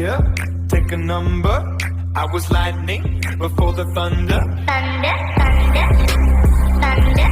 fire, take a number. I was lightning before the thunder. thunder, thunder, thunder.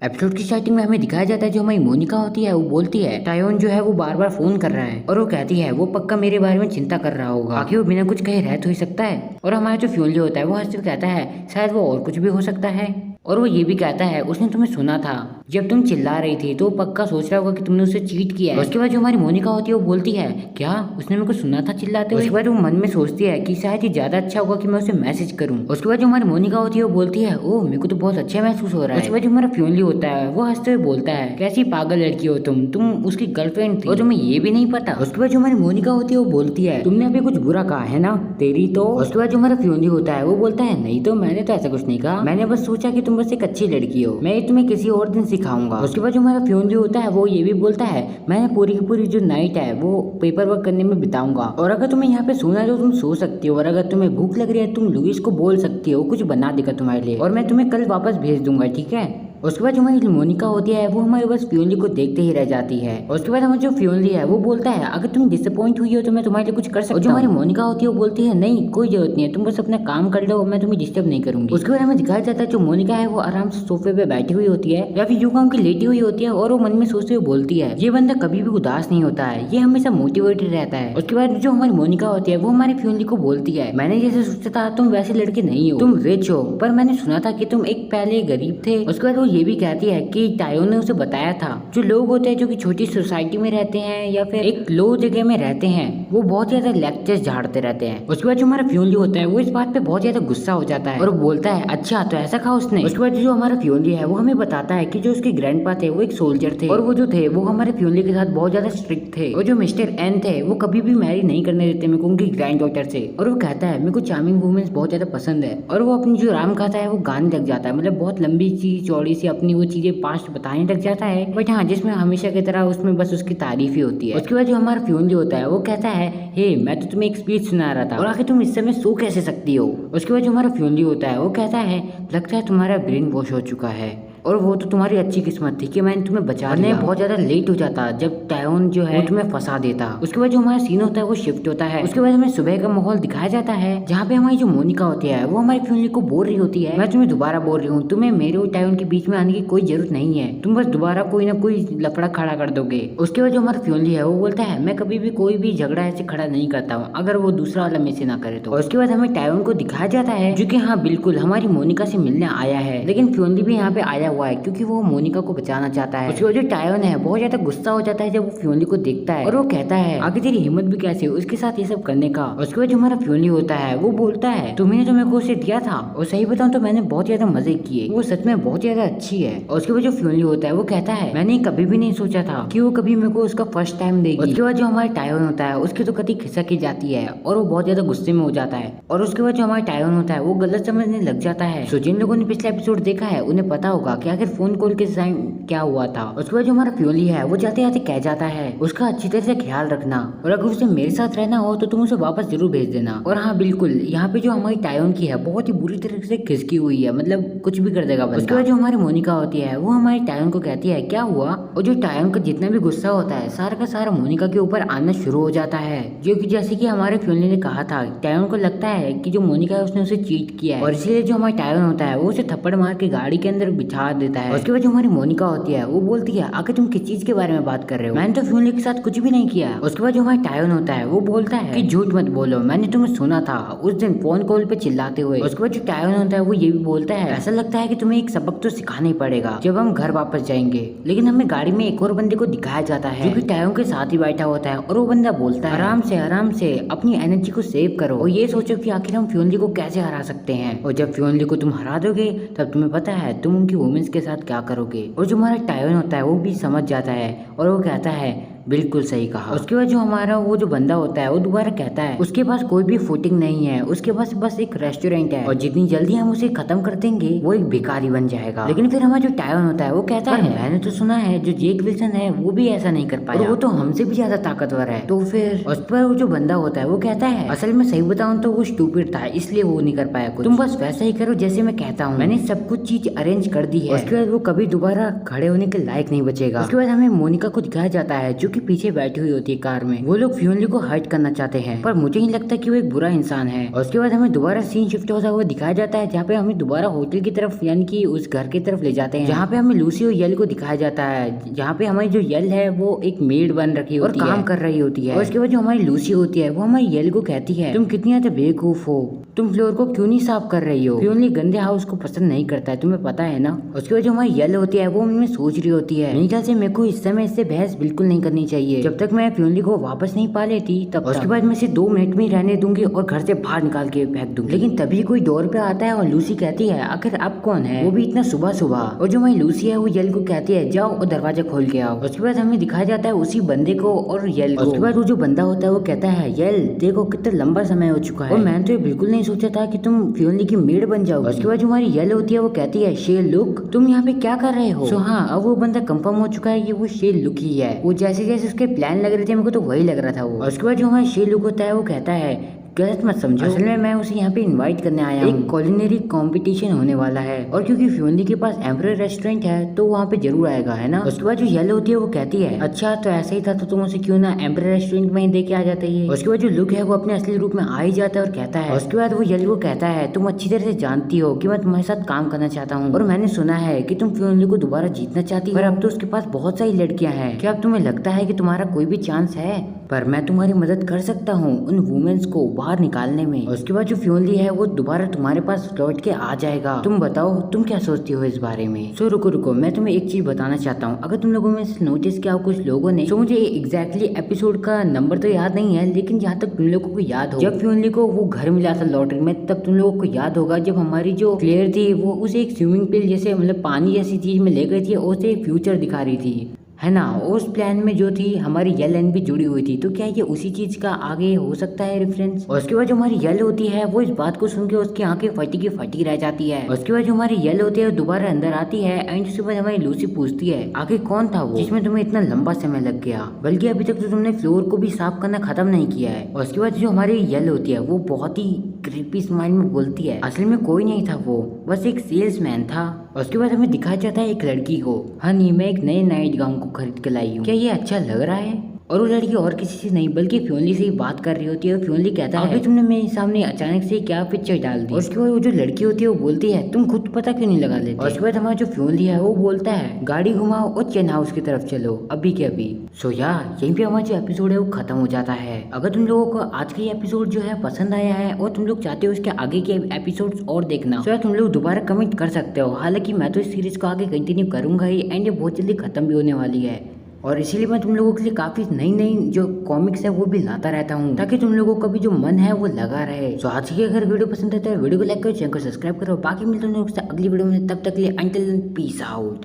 Episode की starting में हमें दिखाया जाता है जो हमारी मोनिका होती है वो बोलती है टायोन जो है वो बार बार फोन कर रहा है और वो कहती है वो पक्का मेरे बारे में चिंता कर रहा होगा, आखिर वो बिना कुछ कहे रह तो ही सकता है। और हमारा जो फ्यूनली होता है वो हंसते हुए कहता है शायद वो और कुछ भी हो सकता है। और वो ये भी कहता है उसने तुम्हें सुना था जब तुम चिल्ला रही थी तो वो पक्का सोच रहा होगा कि तुमने उसे चीट किया है। उसके बाद जो हमारी मोनिका होती है वो बोलती है क्या उसने मेरे को सुना था चिल्लाते हुए। उसके बाद वो मन में सोचती है कि शायद ये ज्यादा अच्छा होगा कि मैं उसे मैसेज करूं। उसके बाद जो हमारी मोनिका होती है वो बोलती है ओह मेरे को तो बहुत अच्छा महसूस हो रहा है। उसके बाद जो हमारा फ्यूनली होता है वो हंसते हुए बोलता है कैसी पागल लड़की हो तुम उसकी गर्लफ्रेंड थी और तुम्हें ये भी नहीं पता। उसके बाद जो हमारी मोनिका होती है वो बोलती है तुमने अभी कुछ बुरा कहा है ना तेरी तो। उसके बाद जो हमारा फ्यूनली होता है वो बोलता है नहीं तो मैंने तो ऐसा कुछ नहीं कहा, मैंने बस सोचा कि तुम बस एक अच्छी लड़की हो, मैं तुम्हें किसी और दिन सिखाऊंगा। उसके बाद जो हमारा फ्यूनली होता है वो ये भी बोलता है मैंने पूरी की पूरी जो नाइट है वो पेपर वर्क करने में बिताऊंगा और अगर तुम्हें यहाँ पे सोना है तो तुम सो सकती हो और अगर तुम्हें भूख लग रही है तुम लुइस को बोल सकती हो कुछ बना देगा तुम्हारे लिए और मैं तुम्हें कल वापस भेज दूंगा, ठीक है। उसके बाद जो हमारी मोनिका होती है वो हमारे बस फ्यूनली को देखते ही रह जाती है। उसके बाद हमारा जो फ्यूनली है वो बोलता है अगर तुम डिसअपॉइंट हुई हो तो मैं तुम्हारे लिए कुछ कर सकता हूं। और जो हमारी मोनिका होती है वो बोलती है नहीं कोई जरूरत नहीं है, तुम बस अपना काम कर लो, मैं तुम्हें डिस्टर्ब नहीं करूंगी। उसके बाद हमें दिखाया जाता है जो मोनिका है वो आराम से सोफे पे बैठी हुई होती है या फिर यूं कहूं कि लेटी हुई होती है और वो मन में सोचते हुए बोलती है ये बंदा कभी भी उदास नहीं होता है, ये हमेशा मोटिवेटेड रहता है। उसके बाद जो हमारी मोनिका होती है वो हमारी फ्यूनली को बोलती है मैंने जैसे सोचा था तुम वैसे लड़के नहीं हो, तुम रिच हो पर मैंने सुना था कि तुम एक पहले गरीब थे। उसके बाद वो ये भी कहती है कि टायोन ने उसे बताया था जो लोग होते हैं जो कि छोटी सोसाइटी में रहते हैं या फिर एक लो जगह में रहते हैं वो बहुत ज्यादा लेक्चर्स झाड़ते रहते हैं। उसके बाद जो हमारा फ्यूनली होता है वो इस बात पे बहुत ज्यादा गुस्सा हो जाता है और बोलता है अच्छा तो ऐसा कहा उसने। उसके बाद जो हमारा फ्यूनली है वो हमें बताता है कि जो उसके ग्रैंडपा थे वो एक सोल्जर थे और वो जो थे वो हमारे फ्यूनली के साथ बहुत ज्यादा स्ट्रिक्ट थे और जो मिस्टर एन थे वो कभी भी मैरी नहीं करने देते मेरे को उनकी ग्रैंड डॉटर से। और वो कहता है मेरे को चार्मिंग वुमेन्स बहुत ज्यादा पसंद है और वो अपनी जो राम कथा है वो गाने लग जाता है, मतलब बहुत लंबी सी चौड़ी सी अपनी वो चीजें पास्ट बताने लग जाता है बट हाँ जिसमें हमेशा की तरह उसमें बस उसकी तारीफ ही होती है। उसके बाद जो हमारा फ्यूनली होता है वो कहता है हे मैं तो तुम्हें एक स्पीच सुना रहा था और आखिर तुम इस समय सो कैसे सकती हो। उसके बाद जो हमारा फ्यूनली होता है वो कहता है लगता है तुम्हारा ब्रेन वॉश हो चुका है और वो तो तुम्हारी अच्छी किस्मत थी कि मैंने तुम्हें बचा लिया, बहुत ज्यादा लेट हो जाता जब टायोन जो है वो तुम्हें फंसा देता। उसके बाद जो हमारा सीन होता है वो शिफ्ट होता है। उसके बाद हमें सुबह का माहौल दिखाया जाता है जहाँ पे हमारी जो मोनिका होती है वो हमारी फ्यूनली को बोल रही होती है मैं तुम्हें दोबारा बोल रही हूँ तुम्हें मेरे और टायोन के बीच में आने की कोई जरूरत नहीं है, तुम बस दोबारा कोई ना कोई लफड़ा खड़ा कर दोगे। उसके बाद जो हमारा फ्यूनली है वो बोलता है मैं कभी भी कोई भी झगड़ा ऐसे खड़ा नहीं करता हूँ अगर वो दूसरा वाला में से ना करे तो। उसके बाद हमें टायोन को दिखाया जाता है जो कि हाँ बिल्कुल हमारी मोनिका से मिलने आया है लेकिन फ्यूनली भी यहाँ पे आया हुआ है क्योंकि वो मोनिका को बचाना चाहता है। उसके बाद जो टायोन है बहुत ज्यादा गुस्सा हो जाता है जब वो फ्यूनली को देखता है और वो कहता है आगे तेरी हिम्मत भी कैसे उसके साथ ये सब करने का। उसके बाद जो हमारा फ्यूनली होता है वो बोलता है तुमने जो मेरे को उसे दिया था और सही बताऊं तो मैंने बहुत ज्यादा मजे किए, वो सच में बहुत ज्यादा अच्छी है। और उसके बाद जो फ्यूनली होता है वो कहता है मैंने कभी भी नहीं सोचा था कि वो कभी मेरे को उसका फर्स्ट टाइम देगी। उसके बाद जो हमारा टायोन होता है उसकी तो कति खिसक जाती है और वो बहुत ज्यादा गुस्से में हो जाता है और उसके बाद जो हमारा टायोन होता है वो गलत समझने लग जाता है। सो जिन लोगों ने पिछला एपिसोड देखा है उन्हें पता होगा कि आखिर फोन कॉल के टाइम क्या हुआ था। उसके बाद जो हमारा फ्यूनली है वो जाते जाते कह जाता है उसका अच्छी तरह से ख्याल रखना और अगर उसे मेरे साथ रहना हो तो तुम उसे वापस जरूर भेज देना। और हाँ बिल्कुल यहाँ पे जो हमारी टायोन की है बहुत ही बुरी तरह से खिसकी हुई है, मतलब कुछ भी कर देगा। उसके बाद जो हमारी मोनिका होती है वो हमारी टायोन को कहती है क्या हुआ और जो टायोन का जितना भी गुस्सा होता है सारा का सारा मोनिका के ऊपर आना शुरू हो जाता है जो कि जैसे कि हमारे फ्यूनली ने कहा था टायोन को लगता है कि जो मोनिका है उसने उसे चीट किया है और इसीलिए जो हमारा टायोन होता है वो उसे थप्पड़ मार के गाड़ी के अंदर बिठा देता है। उसके बाद जो हमारी मोनिका होती है वो बोलती है आखिर तुम किस चीज के बारे में बात कर रहे हो, मैंने तो फ्यूनली के साथ कुछ भी नहीं किया। उसके बाद जो हमारा टायोन होता है वो बोलता है कि झूठ मत बोलो मैंने तुम्हें सुना था उस दिन फोन कॉल पे चिल्लाते हुए। उसके बाद जो टायोन होता है वो ये भी बोलता है ऐसा लगता है कि तुम्हें एक सबक तो सिखाना ही पड़ेगा जब हम घर वापस जाएंगे। लेकिन हमें गाड़ी में एक और बंदे को दिखाया जाता है जो कि टायोन के साथ ही बैठा होता है और वो बंदा बोलता है आराम से अपनी एनर्जी को सेव करो और ये सोचो कि आखिर हम फ्यूनली को कैसे हरा सकते हैं और जब फ्यूनली को तुम हरा दोगे तब तुम्हें पता है तुम उनकी वुमेन्स के साथ क्या करोगे। और जो हमारा टायोन होता है वो भी समझ जाता है और वो कहता है बिल्कुल सही कहा। उसके बाद जो हमारा वो जो बंदा होता है वो दोबारा कहता है उसके पास कोई भी फुटिंग नहीं है, उसके पास बस एक रेस्टोरेंट है और जितनी जल्दी हम उसे खत्म कर देंगे वो एक भिखारी बन जाएगा। लेकिन फिर हमारा जो टायोन होता है वो कहता है मैंने तो सुना है जो जेक विल्सन है वो भी ऐसा नहीं कर पाया, वो तो हमसे भी ज्यादा ताकतवर है। तो फिर उस पर वो जो बंदा होता है वो कहता है असल में सही बताऊं तो वो स्टूपिड था इसलिए वो नहीं कर पाया कुछ, तुम बस वैसा ही करो जैसे मैं कहता हूँ, मैंने सब कुछ चीज अरेंज कर दी है। उसके बाद वो कभी दोबारा खड़े होने के लायक नहीं बचेगा। उसके बाद हमें मोनिका को दिखाया जाता है जो कि उसके पीछे बैठी हुई होती है कार में। वो लोग फ्योनली को हर्ट करना चाहते हैं, पर मुझे नहीं लगता कि वो एक बुरा इंसान है। और उसके बाद हमें दोबारा सीन शिफ्ट होता हुआ दिखाया जाता है, जहाँ पे हमें दोबारा होटल की तरफ यानी कि उस घर की तरफ ले जाते हैं, जहाँ पे हमें लूसी और यल को दिखाया जाता है, जहाँ पे हमारी जो यल है वो एक मेड बन रखी होती है और काम कर रही होती है। और उसके बाद जो हमारी लूसी होती है वो हमारी यल को कहती है, तुम कितनी ज्यादा बेवकूफ हो, तुम फ्लोर को क्यों नहीं साफ कर रही हो। फ्योनली गंदे हाउस को पसंद नहीं करता है, तुम्हें पता है ना। उसके बाद जो हमारी यल होती है वो उनमें सोच रही होती है, मेरे ख्याल से मेरे को इस समय इससे बहस बिल्कुल नहीं करनी चाहिए, जब तक मैं फ्योनली को वापस नहीं पा लेती तब। उसके बाद मैं इसे 2 मिनट में रहने दूंगी और घर से बाहर निकाल के फेंक दूंगी। लेकिन तभी कोई डोर पे आता है और लूसी कहती है, आखिर आप कौन है, वो भी इतना सुबह सुबह। और जो हमारी लूसी है वो यल को कहती है, जाओ और दरवाजा खोल के आओ। उसके बाद हमें दिखाया जाता है उसी बंदे को और यल को। उसके बाद वो जो बंदा होता है वो कहता है, यल देखो कितना लंबा समय हो चुका है और मैंने तो ये बिल्कुल नहीं सोचा था कि तुम फ्योनली की मेड बन जाओ। उसके बाद जो हमारी यल होती है वो कहती है, शेर लुक तुम यहाँ पे क्या कर रहे हो। सो हाँ, अब वो बंदा कंफर्म हो चुका है कि वो शेर लुक ही है। वो जैसे जैसे उसके प्लान लग रहे थे मेरे को तो वही लग रहा था वो। और उसके बाद जो हमारा शेर लुक होता है वो कहता है, गलत मत समझो, असल में मैं उसे यहाँ पे इनवाइट करने आया हूँ, एक कुलिनरी कंपटीशन होने वाला है और क्योंकि फ्योनली के पास एम्परर रेस्टोरेंट है तो वहाँ पे जरूर आएगा, है ना। उसके बाद जो यल होती है वो कहती है, अच्छा तो ऐसा ही था तो तुम उसे क्यों ना एम्परर रेस्टोरेंट में ही दे के आ जाते ही। उसके बाद जो लुक है वो अपने असली रूप में आ ही जाता है और कहता है, उसके बाद वो यल को कहता है, तुम अच्छी तरह से जानती हो कि मैं तुम्हारे साथ काम करना चाहता हूँ और मैंने सुना है कि तुम फ्योनली को दोबारा जीतना चाहती हो, पर अब तो उसके पास बहुत सारी लड़कियां हैं, क्या अब तुम्हें लगता है कि तुम्हारा कोई भी चांस है। पर मैं तुम्हारी मदद कर सकता हूँ उन वुमेन्स को बाहर निकालने में। उसके बाद जो फ्योनली है वो दोबारा तुम्हारे पास लौट के आ जाएगा। तुम बताओ तुम क्या सोचती हो इस बारे में। सो रुको मैं तुम्हें एक चीज बताना चाहता हूँ, अगर तुम लोगों में से नोटिस किया हो कुछ लोगों ने, तो मुझे एग्जैक्टली एपिसोड का नंबर तो याद नहीं है, लेकिन जहाँ तक तुम लोगों को याद हो, जब फ्योनली को वो घर मिला था लॉटरी में, तब तुम लोगों को याद होगा जब हमारी जो क्लेयर थी वो उसे एक स्विमिंग पूल जैसे मतलब पानी जैसी चीज में ले गई थी और उसे एक फ्यूचर दिखा रही थी, है ना। उस प्लान में जो थी हमारी यल एन भी जुड़ी हुई थी, तो क्या ये उसी चीज का आगे हो सकता है रेफरेंस। और उसके बाद जो हमारी यल होती है वो इस बात को सुन के उसकी आंखें फटी की फटी रह जाती है। उसके बाद जो हमारी यल होती है दोबारा अंदर आती है एंड उसके बाद हमारी लूसी पूछती है, आखिर कौन था वो जिसमें तुम्हें इतना लंबा समय लग गया, बल्कि अभी तक तो तुमने फ्लोर को भी साफ करना खत्म नहीं किया है। और उसके बाद जो हमारी यल होती है वो बहुत ही क्रीपी स्माइल में बोलती है, असल में कोई नहीं था, वो बस एक सेल्समैन था। और उसके बाद हमें दिखाया जाता है एक लड़की को, हनी मैं एक नए नाइट गाउन को खरीद के लाई हूँ, क्या ये अच्छा लग रहा है। और वो लड़की और किसी से नहीं बल्कि फ्योनली से ही बात कर रही होती है और फ्योनली कहता है, अभी तुमने मेरे सामने अचानक से क्या पिक्चर डाल दी। और उसके बाद वो जो लड़की होती है वो बोलती है, तुम खुद पता क्यों नहीं लगा लेते। और उसके बाद हमारा जो फ्योनली है वो बोलता है, गाड़ी घुमाओ और चेन हाउस की तरफ चलो अभी के अभी। सो यार यहीं पे हमारा जो एपिसोड है वो खत्म हो जाता है। अगर तुम लोगों को आज का ये एपिसोड जो है पसंद आया है और तुम लोग चाहते हो इसके आगे के एपिसोड्स और देखना, तो तुम लोग दोबारा कमेंट कर सकते हो। हालांकि मैं तो इस सीरीज को आगे कंटिन्यू करूंगा ही एंड ये बहुत जल्दी खत्म भी होने वाली है और इसीलिए मैं तुम लोगों के लिए काफी नई जो कॉमिक्स है वो भी लाता रहता हूँ, ताकि तुम लोगों का भी जो मन है वो लगा रहे। तो आज की अगर वीडियो पसंद है तो वीडियो को लाइक करो, चैनल को सब्सक्राइब करो। बाकी मिलते हैं अगली वीडियो में, तब तक के लिए अंटिल पीस आउट।